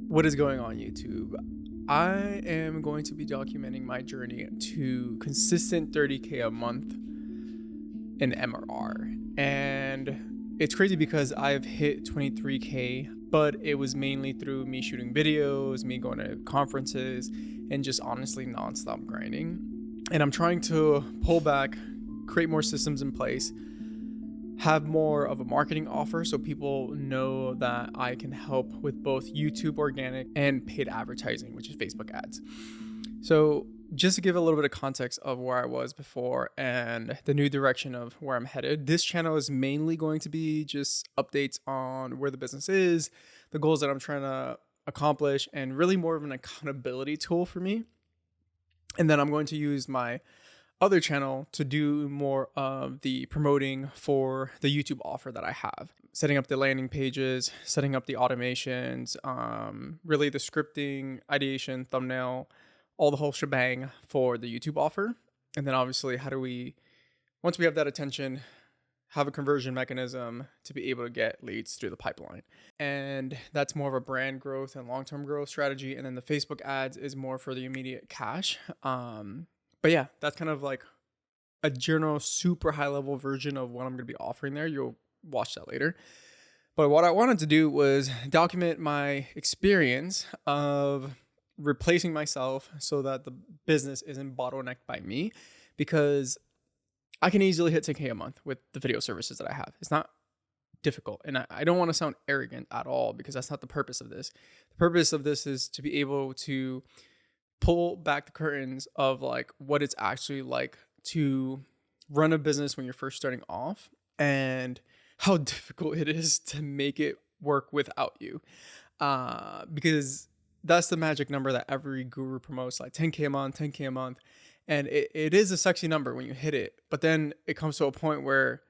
What is going on, YouTube? I am going to be documenting my journey to consistent 30K a month in MRR. And it's crazy because I've hit 23K, but it was mainly through me shooting videos, me going to conferences, and just honestly nonstop grinding. And I'm trying to pull back, create more systems in place, have more of a marketing offer so people know that I can help with both YouTube organic and paid advertising, which is Facebook ads. So just to give a little bit of context of where I was before and the new direction of where I'm headed, this channel is mainly going to be just updates on where the business is, the goals that I'm trying to accomplish, and really more of an accountability tool for me. And then I'm going to use my other channel to do more of the promoting for the YouTube offer that I have, setting up the landing pages, setting up the automations, really the scripting, ideation, thumbnail, all the whole shebang for the YouTube offer. And then obviously, how do we, once we have that attention, have a conversion mechanism to be able to get leads through the pipeline. And that's more of a brand growth and long-term growth strategy. And then the Facebook ads is more for the immediate cash. But yeah, that's kind of like a general super high level version of what I'm going to be offering there. You'll watch that later. But what I wanted to do was document my experience of replacing myself so that the business isn't bottlenecked by me, because I can easily hit 10K a month with the video services that I have. It's not difficult. And I don't want to sound arrogant at all, because that's not the purpose of this. The purpose of this is to be able to pull back the curtains of like what it's actually like to run a business when you're first starting off, and how difficult it is to make it work without you. Because that's the magic number that every guru promotes, like 10K a month, 10K a month. And it is a sexy number when you hit it, but then it comes to a point where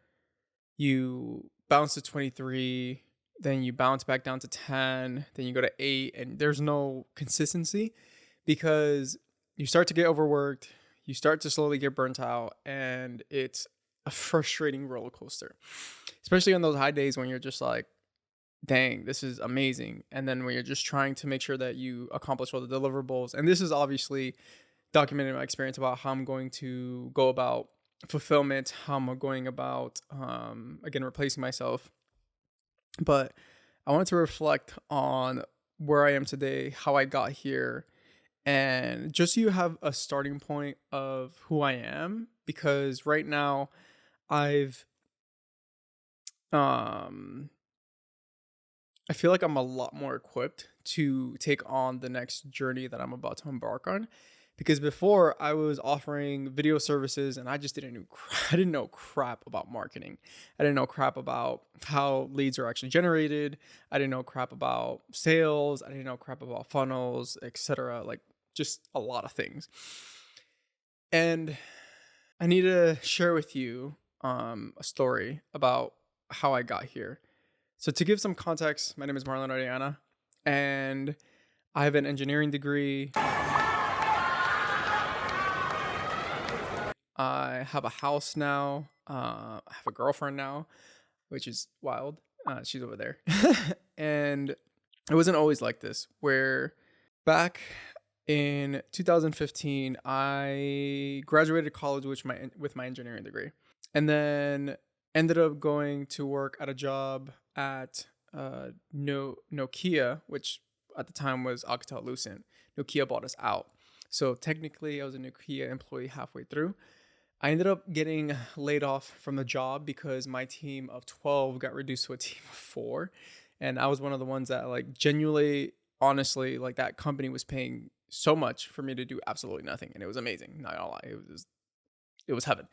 you bounce to 23, then you bounce back down to 10, then you go to 8, and there's no consistency, because you start to get overworked, you start to slowly get burnt out, and it's a frustrating roller coaster, especially on those high days when you're just like, dang, this is amazing. And then when you're just trying to make sure that you accomplish all the deliverables. And this is obviously documenting my experience about how I'm going to go about fulfillment, how I'm going about, again, replacing myself. But I wanted to reflect on where I am today, how I got here, and just so you have a starting point of who I am, because right now I've I feel like I'm a lot more equipped to take on the next journey that I'm about to embark on. Because before, I was offering video services and I just I didn't know crap about marketing. I didn't know crap about how leads are actually generated. I didn't know crap about sales. I didn't know crap about funnels, etc. Like just a lot of things. And I need to share with you a story about how I got here. So to give some context, my name is Marlon Ariana, and I have an engineering degree. I have a house now. I have a girlfriend now, which is wild. She's over there. And it wasn't always like this, where back in 2015, I graduated college with my engineering degree, and then ended up going to work at a job at Nokia, which at the time was Alcatel-Lucent. Nokia bought us out. So technically, I was a Nokia employee halfway through. I ended up getting laid off from the job because my team of 12 got reduced to a team of 4. And I was one of the ones that, like, genuinely, honestly, like, that company was paying so much for me to do absolutely nothing. And it was amazing. Not gonna lie. It was heaven.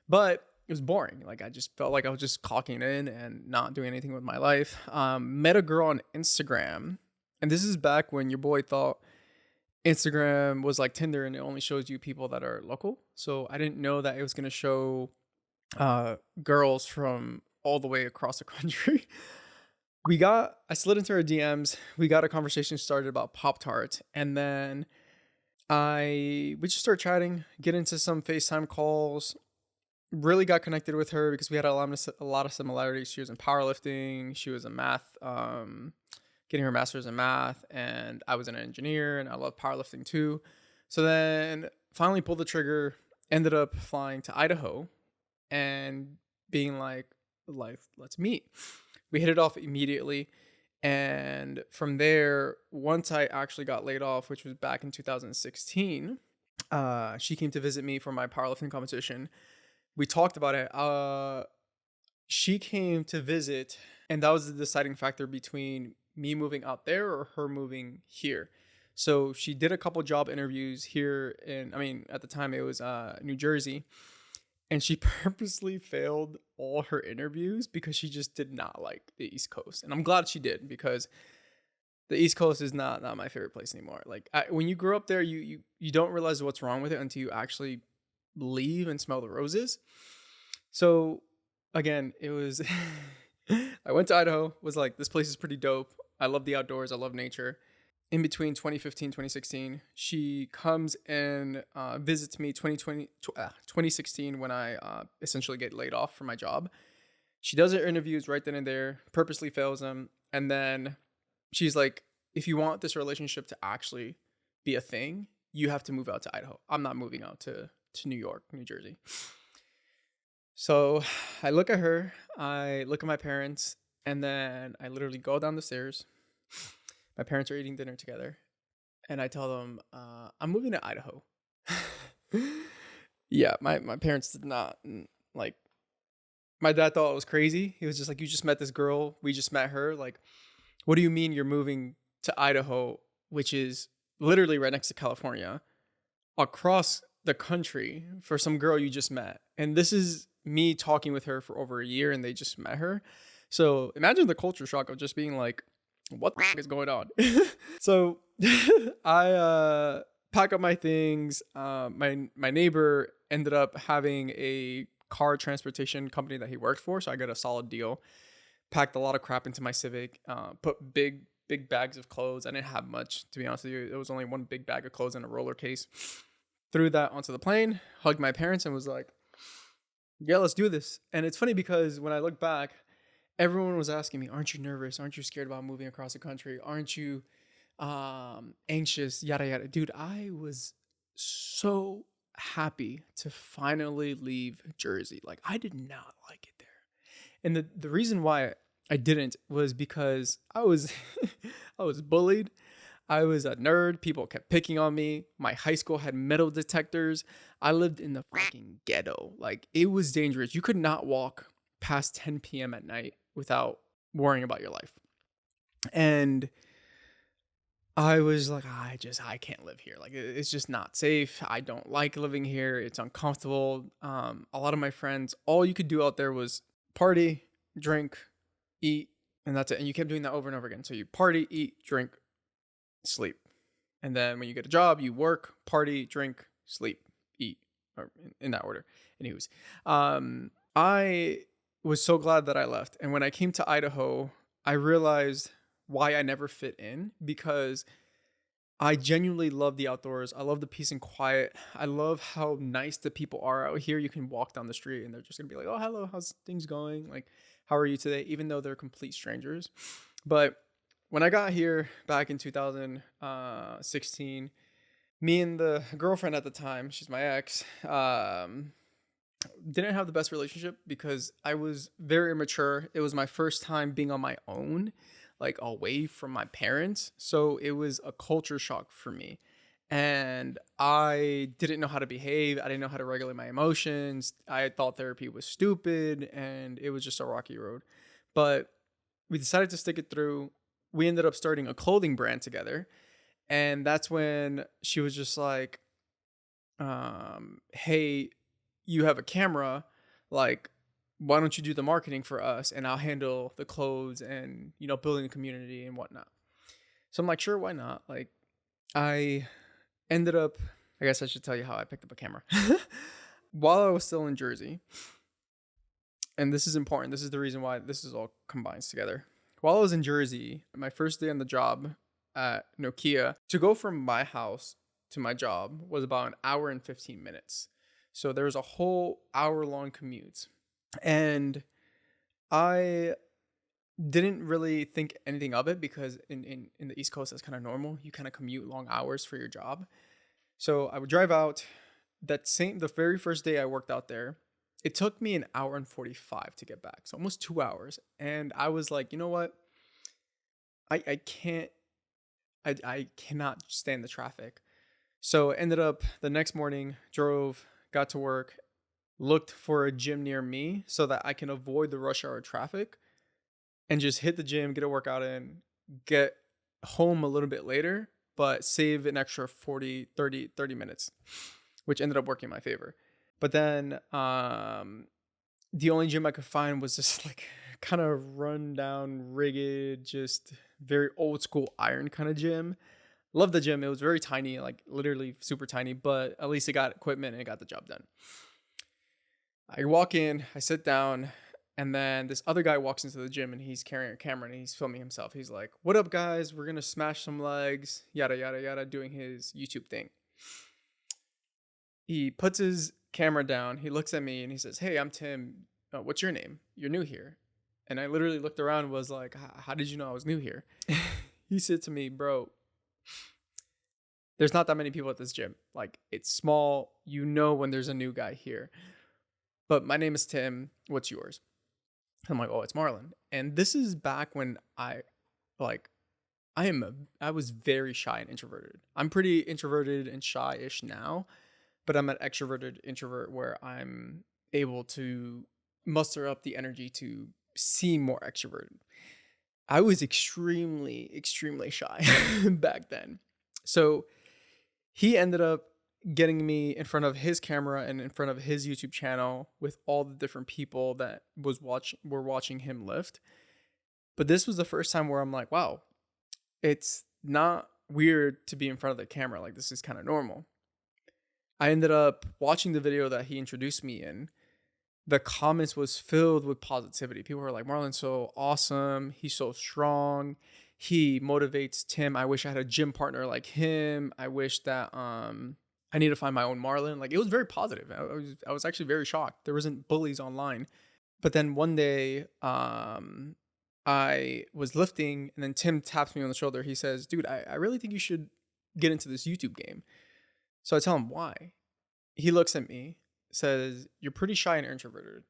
But it was boring. Like, I just felt like I was just clocking in and not doing anything with my life. Met a girl on Instagram. And this is back when your boy thought Instagram was like Tinder and it only shows you people that are local. So I didn't know that it was going to show girls from all the way across the country. I slid into her DMs. We got a conversation started about Pop-Tarts. And then we just started chatting, get into some FaceTime calls. Really got connected with her because we had a lot of similarities. She was in powerlifting. She was a math getting her master's in math, and I was an engineer and I love powerlifting too. So then finally pulled the trigger, ended up flying to Idaho and being like, let's meet. We hit it off immediately. And from there, once I actually got laid off, which was back in 2016, she came to visit me for my powerlifting competition. We talked about it. She came to visit, and that was the deciding factor between me moving out there or her moving here. So she did a couple job interviews here at the time it was New Jersey, and she purposely failed all her interviews because she just did not like the East Coast. And I'm glad she did, because the East Coast is not my favorite place anymore. Like when you grow up there, you don't realize what's wrong with it until you actually leave and smell the roses. So again, it was I went to Idaho, was like, this place is pretty dope. I love the outdoors. I love nature. In between 2015, 2016, she comes and visits me 2016 when I essentially get laid off from my job. She does her interviews right then and there, purposely fails them. And then she's like, if you want this relationship to actually be a thing, you have to move out to Idaho. I'm not moving out to New York, New Jersey. So I look at her, I look at my parents, and then I literally go down the stairs. My parents are eating dinner together, and I tell them, I'm moving to Idaho. Yeah, my parents did not like. My dad thought it was crazy. He was just like, you just met this girl. We just met her. Like, what do you mean you're moving to Idaho, which is literally right next to California, across the country for some girl you just met? And this is me talking with her for over a year, and they just met her. So imagine the culture shock of just being like, what the is going on? So I pack up my things. My neighbor ended up having a car transportation company that he worked for, so I got a solid deal. Packed a lot of crap into my Civic. Put big bags of clothes. I didn't have much, to be honest with you. It was only one big bag of clothes in a roller case. Threw that onto the plane, hugged my parents, and was like, yeah, let's do this. And it's funny because when I look back, everyone was asking me, aren't you nervous? Aren't you scared about moving across the country? Aren't you anxious? Yada, yada. Dude, I was so happy to finally leave Jersey. Like, I did not like it there. And the reason why I didn't was because I was I was bullied. I was a nerd. People kept picking on me. My high school had metal detectors. I lived in the fucking ghetto. Like, it was dangerous. You could not walk past 10 p.m. at night without worrying about your life. And I was like, I can't live here. Like, it's just not safe. I don't like living here. It's uncomfortable. A lot of my friends, all you could do out there was party, drink, eat, and that's it. And you kept doing that over and over again. So you party, eat, drink, sleep. And then when you get a job, you work, party, drink, sleep, eat, or in that order. Anyways, I was so glad that I left. And when I came to Idaho, I realized why I never fit in, because I genuinely love the outdoors. I love the peace and quiet. I love how nice the people are out here. You can walk down the street and they're just gonna be like, oh, hello, how's things going? Like, how are you today? Even though they're complete strangers. But when I got here back in 2016, me and the girlfriend at the time, she's my ex, didn't have the best relationship because I was very immature. It was my first time being on my own, like away from my parents. So it was a culture shock for me. And I didn't know how to behave. I didn't know how to regulate my emotions. I thought therapy was stupid, and it was just a rocky road. But we decided to stick it through. We ended up starting a clothing brand together. And that's when she was just like, hey, you have a camera, like, why don't you do the marketing for us and I'll handle the clothes and, building a community and whatnot. So I'm like, sure, why not? Like, I ended up, I guess I should tell you how I picked up a camera. While I was still in Jersey, and this is important, this is the reason why this is all combines together. While I was in Jersey, my first day on the job at Nokia, to go from my house to my job was about an hour and 15 minutes. So there was a whole hour-long commute. And I didn't really think anything of it because in the East Coast, that's kind of normal. You kind of commute long hours for your job. So I would drive out the very first day I worked out there. It took me an hour and 45 to get back. So almost 2 hours. And I was like, you know what? I can't, I cannot stand the traffic. So ended up the next morning, drove, got to work, looked for a gym near me so that I can avoid the rush hour traffic and just hit the gym, get a workout in, get home a little bit later, but save an extra 30 minutes, which ended up working in my favor. But then the only gym I could find was just like kind of run down, rigged, just very old school iron kind of gym. Love the gym. It was very tiny, like literally super tiny, but at least it got equipment and it got the job done. I walk in, I sit down, and then this other guy walks into the gym and he's carrying a camera and he's filming himself. He's like, "What up, guys? We're going to smash some legs," yada, yada, yada, doing his YouTube thing. He puts his camera down. He looks at me and he says, "Hey, I'm Tim. What's your name? You're new here." And I literally looked around and was like, "How did you know I was new here?" He said to me, "Bro, there's not that many people at this gym. Like, it's small. You know when there's a new guy here. But my name is Tim. What's yours?" I'm like, "Oh, it's Marlon." And this is back when like, I was very shy and introverted. I'm pretty introverted and shy-ish now, but I'm an extroverted introvert where I'm able to muster up the energy to seem more extroverted. I was extremely, extremely shy back then. So he ended up getting me in front of his camera and in front of his YouTube channel with all the different people that were watching him lift. But this was the first time where I'm like, wow, it's not weird to be in front of the camera. Like, this is kind of normal. I ended up watching the video that he introduced me in. The comments was filled with positivity. People were like, "Marlon's so awesome. He's so strong. He motivates Tim. I wish I had a gym partner like him. I wish that I need to find my own Marlon." Like, it was very positive. I was actually very shocked. There wasn't bullies online. But then one day, I was lifting and then Tim taps me on the shoulder. He says, "Dude, I really think you should get into this YouTube game." So I tell him why. He looks at me, says, "You're pretty shy and introverted.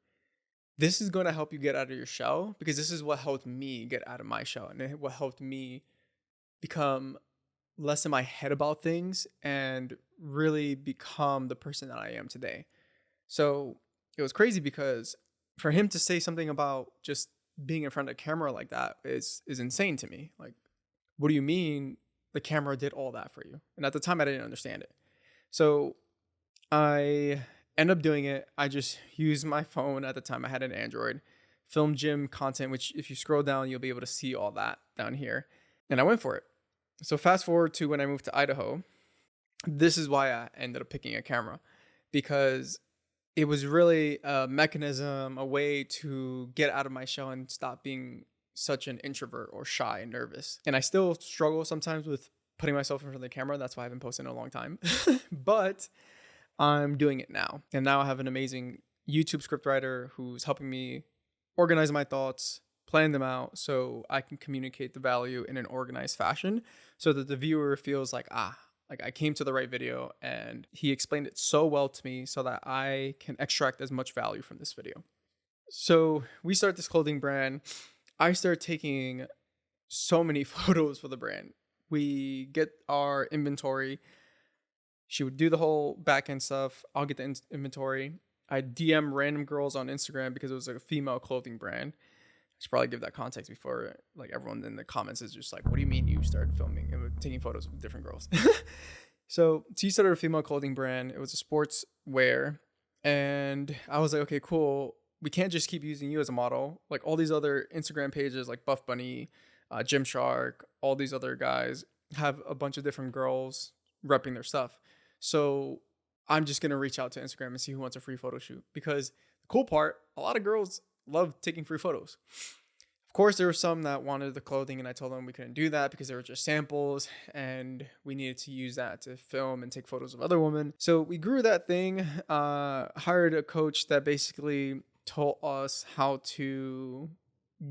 This is going to help you get out of your shell because this is what helped me get out of my shell and what helped me become less in my head about things and really become the person that I am today." So it was crazy because for him to say something about just being in front of a camera like that is insane to me. Like, what do you mean the camera did all that for you? And at the time I didn't understand it. So I end up doing it. I just used my phone. At the time I had an Android, film gym content, which if you scroll down, you'll be able to see all that down here. And I went for it. So fast forward to when I moved to Idaho. This is why I ended up picking a camera, because it was really a mechanism, a way to get out of my shell and stop being such an introvert or shy and nervous. And I still struggle sometimes with putting myself in front of the camera. That's why I haven't posted in a long time. But I'm doing it now. And now I have an amazing YouTube scriptwriter who's helping me organize my thoughts, plan them out so I can communicate the value in an organized fashion so that the viewer feels like, like I came to the right video and he explained it so well to me so that I can extract as much value from this video. So we start this clothing brand. I start taking so many photos for the brand. We get our inventory. She would do the whole back end stuff. I'll get the inventory. I DM random girls on Instagram because it was like a female clothing brand. I should probably give that context before like everyone in the comments is just like, "What do you mean you started filming and taking photos with different girls?" So she started a female clothing brand. It was a sports wear. And I was like, okay, cool. We can't just keep using you as a model. Like all these other Instagram pages like Buff Bunny, Gymshark, all these other guys have a bunch of different girls repping their stuff. So I'm just going to reach out to Instagram and see who wants a free photo shoot, because the cool part, a lot of girls love taking free photos. Of course, there were some that wanted the clothing and I told them we couldn't do that because they were just samples and we needed to use that to film and take photos of other women. So we grew that thing, hired a coach that basically taught us how to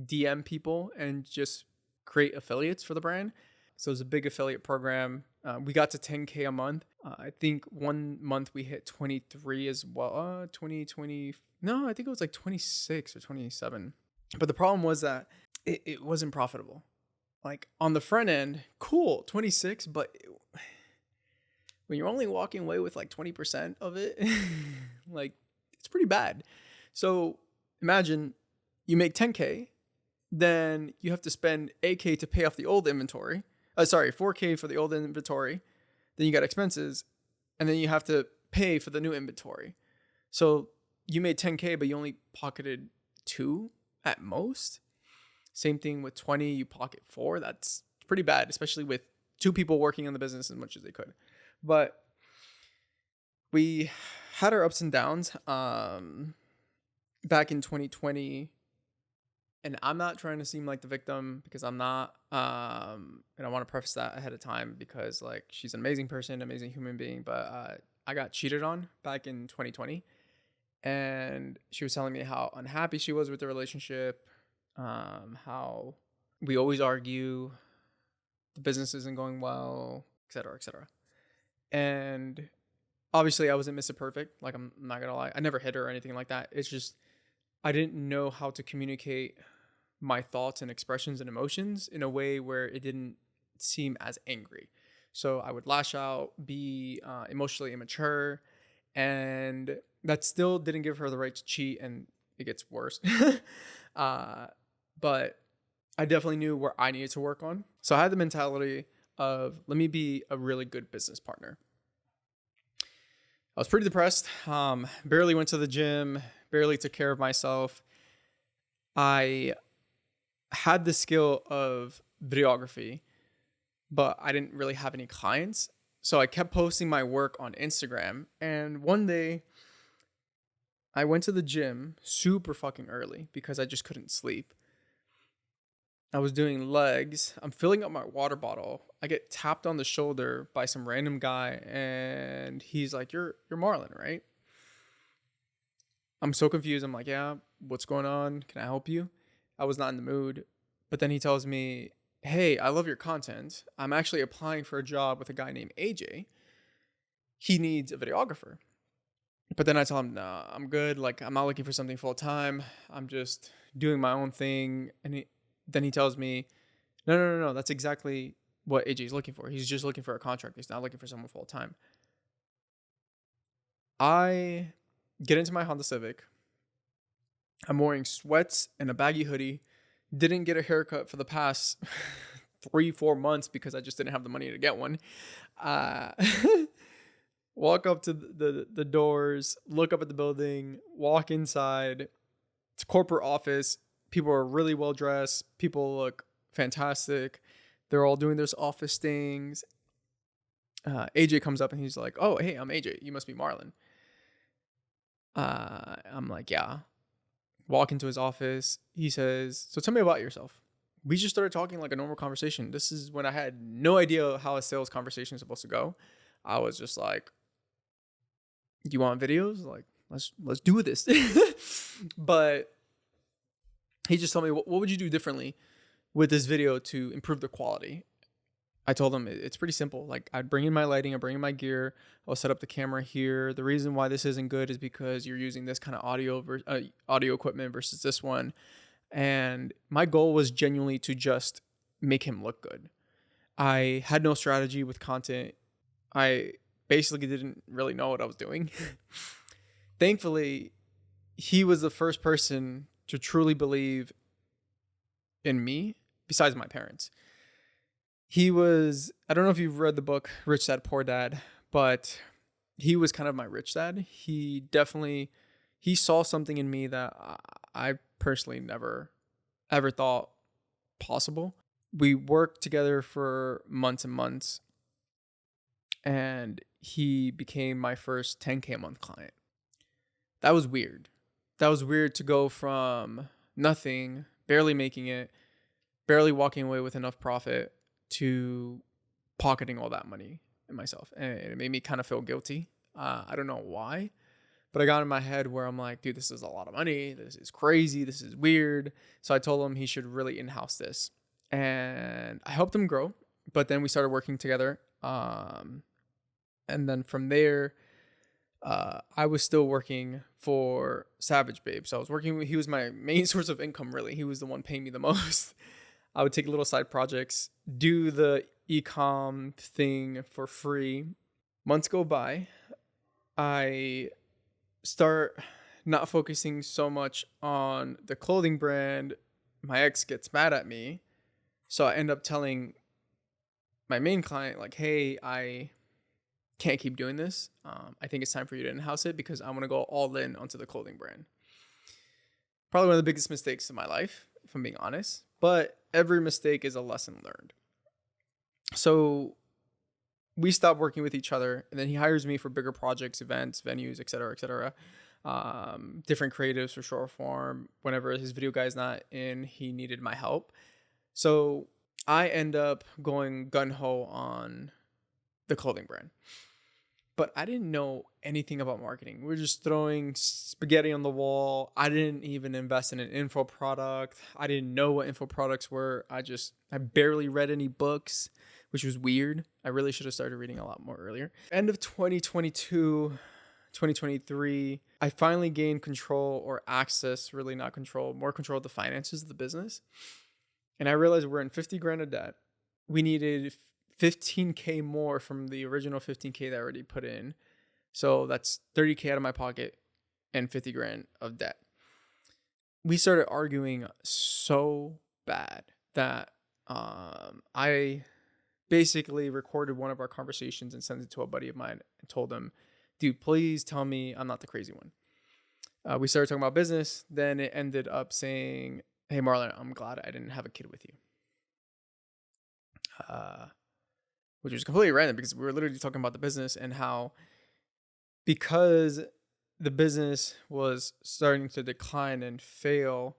DM people and just create affiliates for the brand. So it was a big affiliate program. We got to 10K a month. I think one month we hit 23 as well. 2020. No, I think it was like 26 or 27. But the problem was that it wasn't profitable. Like on the front end, cool, 26, but when you're only walking away with like 20% of it, like it's pretty bad. So imagine you make 10K, then you have to spend 8K to pay off the old inventory. 4K for the old inventory. Then you got expenses, and then you have to pay for the new inventory. So you made 10K, but you only pocketed 2 at most. Same thing with 20, you pocket 4. That's pretty bad, especially with 2 people working on the business as much as they could. But we had our ups and downs back in 2020. And I'm not trying to seem like the victim, because I'm not. And I want to preface that ahead of time, because like she's an amazing person, amazing human being. But I got cheated on back in 2020. And she was telling me how unhappy she was with the relationship, how we always argue, the business isn't going well, etc., etc. And obviously I wasn't Mr. Perfect. Like, I'm not gonna lie, I never hit her or anything like that. It's just I didn't know how to communicate my thoughts and expressions and emotions in a way where it didn't seem as angry. So I would lash out, be emotionally immature, and that still didn't give her the right to cheat, and it gets worse. But I definitely knew where I needed to work on. So I had the mentality of, let me be a really good business partner. I was pretty depressed, barely went to the gym, barely took care of myself. I had the skill of videography, but I didn't really have any clients. So I kept posting my work on Instagram. And one day I went to the gym super fucking early because I just couldn't sleep. I was doing legs. I'm filling up my water bottle. I get tapped on the shoulder by some random guy, and he's like, You're Marlon, right?" I'm so confused. I'm like, "Yeah, what's going on? Can I help you?" I was not in the mood. But then he tells me, "Hey, I love your content. I'm actually applying for a job with a guy named AJ. He needs a videographer." But then I tell him, "Nah, I'm good. Like, I'm not looking for something full time. I'm just doing my own thing." And then he tells me, No. That's exactly what AJ is looking for. He's just looking for a contract. He's not looking for someone full time." I get into my Honda Civic. I'm wearing sweats and a baggy hoodie. Didn't get a haircut for the past 3-4 months because I just didn't have the money to get one. Uh, walk up to the doors, look up at the building, walk inside. It's a corporate office. People are really well dressed. People look fantastic. They're all doing their office things. AJ comes up and he's like, "Oh, hey, I'm AJ. You must be Marlon." I'm like, "Yeah." Walk into his office. He says, "So tell me about yourself." We just started talking like a normal conversation. This is when I had no idea how a sales conversation is supposed to go. I was just like, "Do you want videos? Like, let's do this." But he just told me, what would you do differently with this video to improve the quality? I told him it's pretty simple. Like, I'd bring in my lighting, I'd bring in my gear, I'll set up the camera here. The reason why this isn't good is because you're using this kind of audio equipment versus this one. And my goal was genuinely to just make him look good. I had no strategy with content. I basically didn't really know what I was doing. Thankfully, he was the first person to truly believe in me, besides my parents. I don't know if you've read the book Rich Dad Poor Dad, but he was kind of my rich dad. He saw something in me that I personally never ever thought possible. We worked together for months and months, and he became my first 10K a month client. That was weird. That was weird to go from nothing, barely making it, barely walking away with enough profit, to pocketing all that money in myself. And it made me kind of feel guilty. I don't know why, But I got in my head where I'm like, dude, this is a lot of money. This is crazy. This is weird. So I told him he should really in-house this. And I helped him grow. But then we started working together. And then from there, I was still working for Savage Babe. So I was working he was my main source of income, really. He was the one paying me the most. I would take little side projects, do the e-com thing for free. Months go by. I start not focusing so much on the clothing brand. My ex gets mad at me. So I end up telling my main client, like, hey, I can't keep doing this. I think it's time for you to in-house it because I want to go all in onto the clothing brand. Probably one of the biggest mistakes in my life, if I'm being honest. But every mistake is a lesson learned. So we stopped working with each other, and then he hires me for bigger projects, events, venues, etc., etc. Different creatives for short form. Whenever his video guy's not in, he needed my help. So I end up going gung-ho on the clothing brand. But I didn't know anything about marketing. We were just throwing spaghetti on the wall. I didn't even invest in an info product. I didn't know what info products were. I barely read any books, which was weird. I really should have started reading a lot more earlier. End of 2022, 2023, I finally gained control or access, really not control, more control of the finances of the business. And I realized we're in 50 grand of debt. We needed 15K more from the original 15K that I already put in. So that's 30K out of my pocket and 50 grand of debt. We started arguing so bad that I basically recorded one of our conversations and sent it to a buddy of mine and told him, dude, please tell me I'm not the crazy one. We started talking about business. Then it ended up saying, hey, Marlon, I'm glad I didn't have a kid with you. Which was completely random because we were literally talking about the business and how because the business was starting to decline and fail,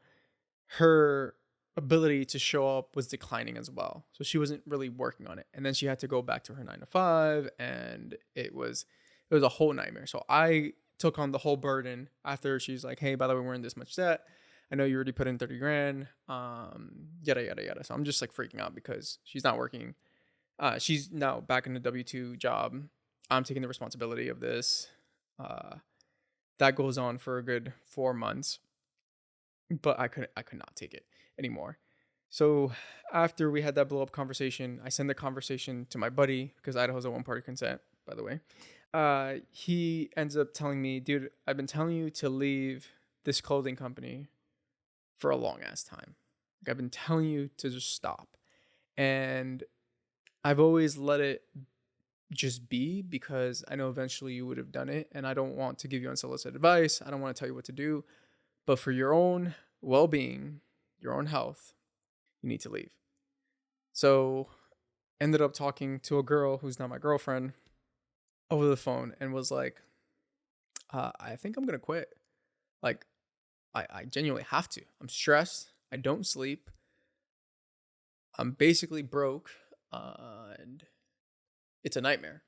her ability to show up was declining as well. So she wasn't really working on it. And then she had to go back to her 9 to 5 and it was a whole nightmare. So I took on the whole burden after she's like, hey, by the way, we're in this much debt. I know you already put in 30 grand, yada, yada, yada. So I'm just like freaking out because she's not working. She's now back in the W-2 job. I'm taking the responsibility of this. That goes on for a good 4 months, but I could not take it anymore. So after we had that blow up conversation, I sent the conversation to my buddy because Idaho's a one-party consent, by the way. He ends up telling me, dude, I've been telling you to leave this clothing company for a long ass time. Like, I've been telling you to just stop. And I've always let it just be because I know eventually you would have done it. And I don't want to give you unsolicited advice. I don't want to tell you what to do. But for your own well-being, your own health, you need to leave. So ended up talking to a girl who's not my girlfriend over the phone and was like, I think I'm going to quit. Like, I genuinely have to. I'm stressed. I don't sleep. I'm basically broke. And it's a nightmare.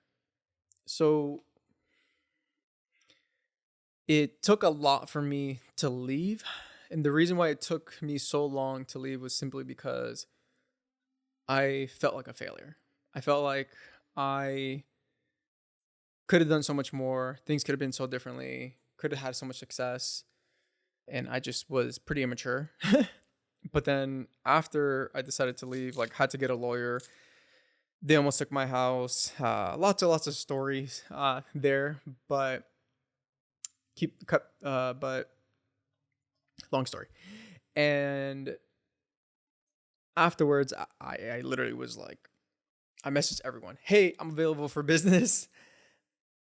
So it took a lot for me to leave. And the reason why it took me so long to leave was simply because I felt like a failure. I felt like I could have done so much more. Things could have been so differently. Could have had so much success. And I just was pretty immature. But then after I decided to leave, like, had to get a lawyer. They almost took my house. Lots of stories there, but but long story. And afterwards, I literally was like, I messaged everyone, hey, I'm available for business.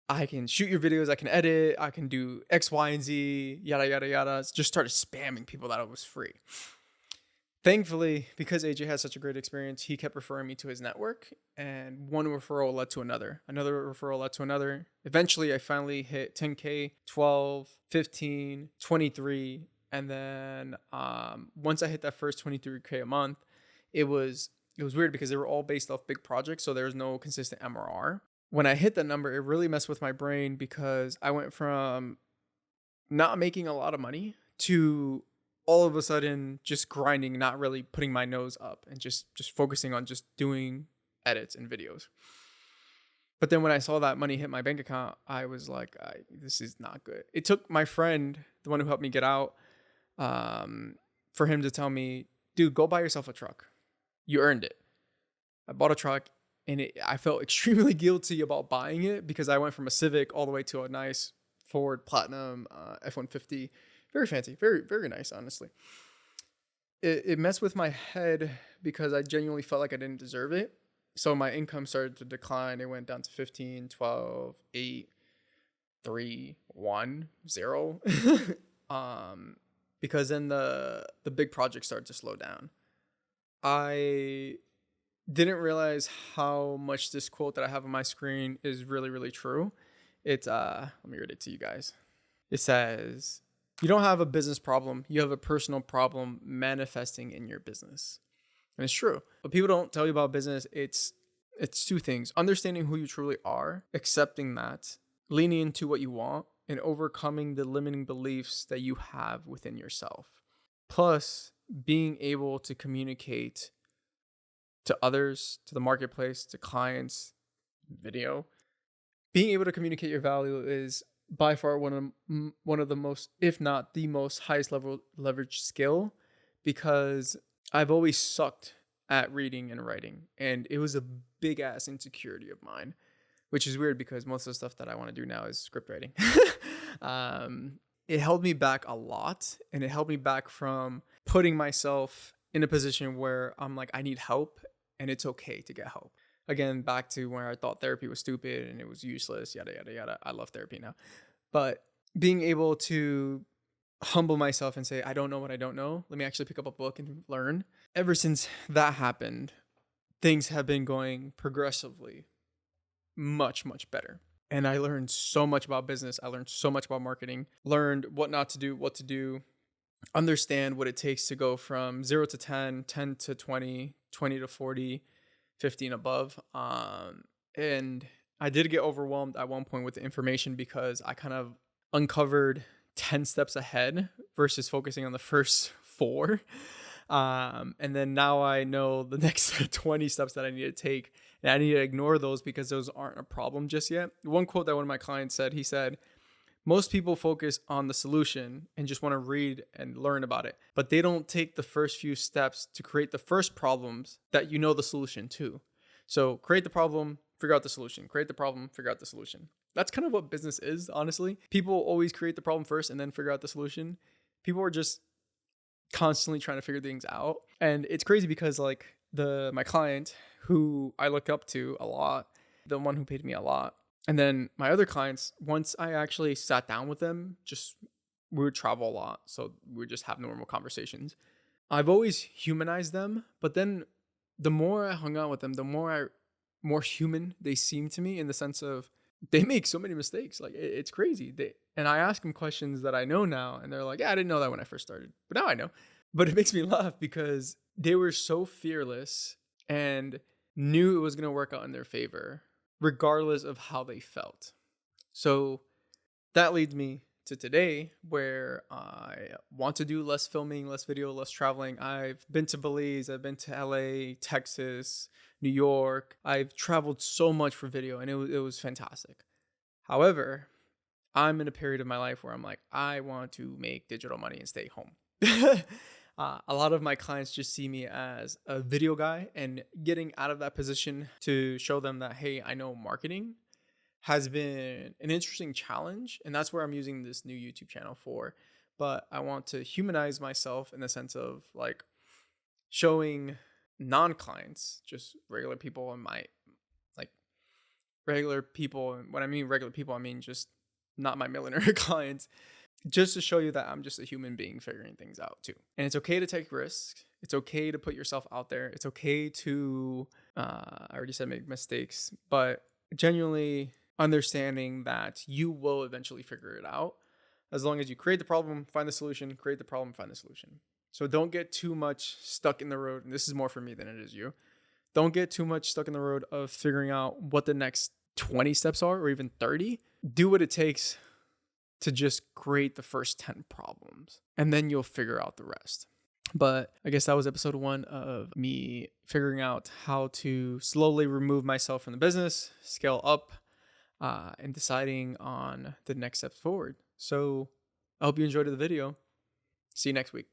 I can shoot your videos, I can edit, I can do X, Y, and Z, yada, yada, yada. Just started spamming people that it was free. Thankfully, because AJ had such a great experience, he kept referring me to his network, and one referral led to another. Another referral led to another. Eventually, I finally hit 10K, 12, 15, 23, and then once I hit that first 23K a month, it was weird because they were all based off big projects, so there was no consistent MRR. When I hit that number, it really messed with my brain because I went from not making a lot of money to all of a sudden just grinding, not really putting my nose up and just focusing on just doing edits and videos. But then when I saw that money hit my bank account, I was like, this is not good. It took my friend, the one who helped me get out, for him to tell me, dude, go buy yourself a truck. You earned it. I bought a truck, and I felt extremely guilty about buying it because I went from a Civic all the way to a nice Ford Platinum F-150. Very fancy, very, very nice, honestly. It messed with my head because I genuinely felt like I didn't deserve it. So my income started to decline. It went down to 15, 12, 8, 3, 1, 0. Because then the big project started to slow down. I didn't realize how much this quote that I have on my screen is really, really true. It's let me read it to you guys. It says, you don't have a business problem, you have a personal problem manifesting in your business. And it's true. But people don't tell you about business. It's two things: understanding who you truly are, accepting that, leaning into what you want, and overcoming the limiting beliefs that you have within yourself. Plus, being able to communicate to others, to the marketplace, to clients, video. Being able to communicate your value is by far one of the most, if not the most highest level leverage skill, because I've always sucked at reading and writing, and it was a big ass insecurity of mine, which is weird because most of the stuff that I want to do now is script writing. It held me back a lot, and it held me back from putting myself in a position where I'm like, I need help, and it's okay to get help. Again, back to where I thought therapy was stupid and it was useless, yada, yada, yada. I love therapy now. But being able to humble myself and say, I don't know what I don't know. Let me actually pick up a book and learn. Ever since that happened, things have been going progressively much, much better. And I learned so much about business. I learned so much about marketing, learned what not to do, what to do, understand what it takes to go from 0 to 10, 10 to 20, 20 to 40, 50 and above. And I did get overwhelmed at one point with the information because I kind of uncovered 10 steps ahead versus focusing on the first 4. And then now I know the next 20 steps that I need to take, and I need to ignore those because those aren't a problem just yet. One quote that one of my clients said, he said, most people focus on the solution and just want to read and learn about it, but they don't take the first few steps to create the first problems that you know the solution to. So create the problem, figure out the solution, create the problem, figure out the solution. That's kind of what business is, honestly. People always create the problem first and then figure out the solution. People are just constantly trying to figure things out. And it's crazy because like my client who I look up to a lot, the one who paid me a lot, and then my other clients, once I actually sat down with them, we would travel a lot. So we would just have normal conversations. I've always humanized them, but then the more I hung out with them, the more human they seem to me, in the sense of they make so many mistakes. Like it's crazy. And I ask them questions that I know now, and they're like, yeah, I didn't know that when I first started, but now I know. But it makes me laugh because they were so fearless and knew it was going to work out in their favor, regardless of how they felt. So that leads me to today, where I want to do less filming, less video, less traveling. I've been to Belize, I've been to LA, Texas, New York. I've traveled so much for video, and it was fantastic. However, I'm in a period of my life where I'm like, I want to make digital money and stay home. A lot of my clients just see me as a video guy, and getting out of that position to show them that, hey, I know marketing has been an interesting challenge. And that's where I'm using this new YouTube channel for. But I want to humanize myself in the sense of like showing non-clients, just regular people in regular people. And when I mean regular people, I mean just not my millionaire clients, just to show you that I'm just a human being figuring things out too. And it's okay to take risks. It's okay to put yourself out there. It's okay to, I already said make mistakes, but genuinely understanding that you will eventually figure it out, as long as you create the problem, find the solution, create the problem, find the solution. So don't get too much stuck in the road. And this is more for me than it is you. Don't get too much stuck in the road of figuring out what the next 20 steps are, or even 30. Do what it takes to just create the first 10 problems, and then you'll figure out the rest. But I guess that was episode 1 of me figuring out how to slowly remove myself from the business, scale up, and deciding on the next steps forward. So I hope you enjoyed the video. See you next week.